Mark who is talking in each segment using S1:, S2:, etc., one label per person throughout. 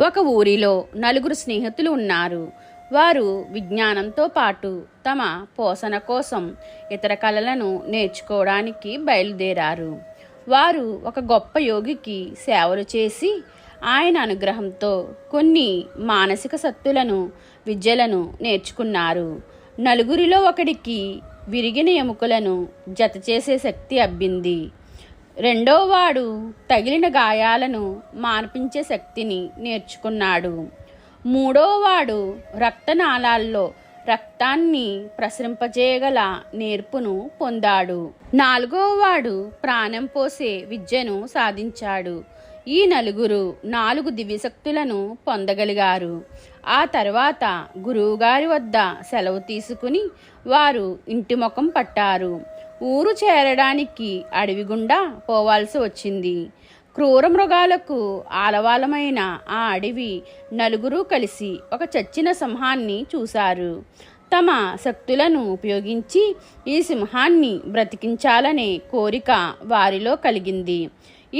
S1: ఒక ఊరిలో నలుగురు స్నేహితులు ఉన్నారు. వారు విజ్ఞానంతో పాటు తమ పోషణ కోసం ఇతర కళలను నేర్చుకోవడానికి బయలుదేరారు. వారు ఒక గొప్ప యోగికి సేవలు చేసి ఆయన అనుగ్రహంతో కొన్ని మానసిక శక్తులను విద్యలను నేర్చుకున్నారు. నలుగురిలో ఒకడికి విరిగిన ఎముకలను జతచేసే శక్తి అబ్బింది. రెండోవాడు తగిలిన గాయాలను మాన్పించే శక్తిని నేర్చుకున్నాడు. మూడోవాడు రక్తనాళాల్లో రక్తాన్ని ప్రసరింపజేయగల నేర్పును పొందాడు. నాలుగోవాడు ప్రాణం పోసే విద్యను సాధించాడు. ఈ నలుగురు 4 దివ్యశక్తులను పొందగలిగారు. ఆ తర్వాత గురువుగారి వద్ద సెలవు తీసుకుని వారు ఇంటి ముఖం పట్టారు. ఊరు చేరడానికి అడవి గుండా పోవాల్సి వచ్చింది. క్రూర మృగాలకు ఆలవాలమైన ఆ అడవి నలుగురు కలిసి ఒక చచ్చిన సింహాన్ని చూశారు. తమ శక్తులను ఉపయోగించి ఈ సింహాన్ని బ్రతికించాలనే కోరిక వారిలో కలిగింది.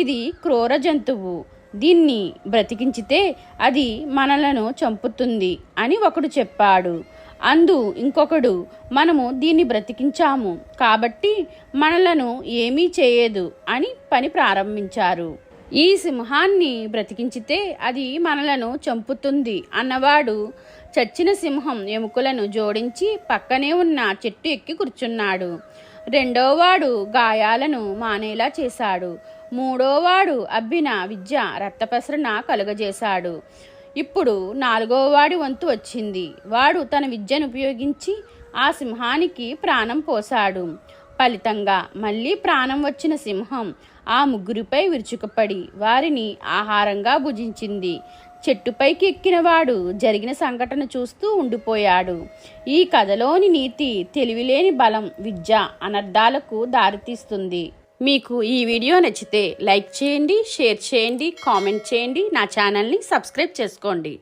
S1: ఇది క్రూర జంతువు, దీన్ని బ్రతికించితే అది మనలను చంపుతుంది అని ఒకడు చెప్పాడు. ఇంకొకడు, మనము దీన్ని బ్రతికించాము కాబట్టి మనలను ఏమీ చేయదు అని పని ప్రారంభించారు. ఈ సింహాన్ని బ్రతికించితే అది మనలను చంపుతుంది అన్నవాడు చచ్చిన సింహం ఎముకలను జోడించి పక్కనే ఉన్న చెట్టు ఎక్కి కూర్చున్నాడు. రెండోవాడు గాయాలను మానేలా చేశాడు. మూడోవాడు అబ్బిన విద్య రక్తప్రసరణ కలుగజేశాడు. ఇప్పుడు 4వవాడి వంతు వచ్చింది. వాడు తన విద్యను ఉపయోగించి ఆ సింహానికి ప్రాణం పోశాడు. ఫలితంగా మళ్ళీ ప్రాణం వచ్చిన సింహం ఆ ముగ్గురిపై విరుచుకుపడి వారిని ఆహారంగా భుజించింది. చెట్టుపైకి ఎక్కినవాడు జరిగిన సంఘటన చూస్తూ ఉండిపోయాడు. ఈ కథలోని నీతి తెలివిలేని బలం విద్య అనర్థాలకు దారితీస్తుంది. మీకు ఈ వీడియో నచ్చితే లైక్ చేయండి, షేర్ చేయండి, కామెంట్ చేయండి. నా ఛానల్ని సబ్స్క్రైబ్ చేసుకోండి.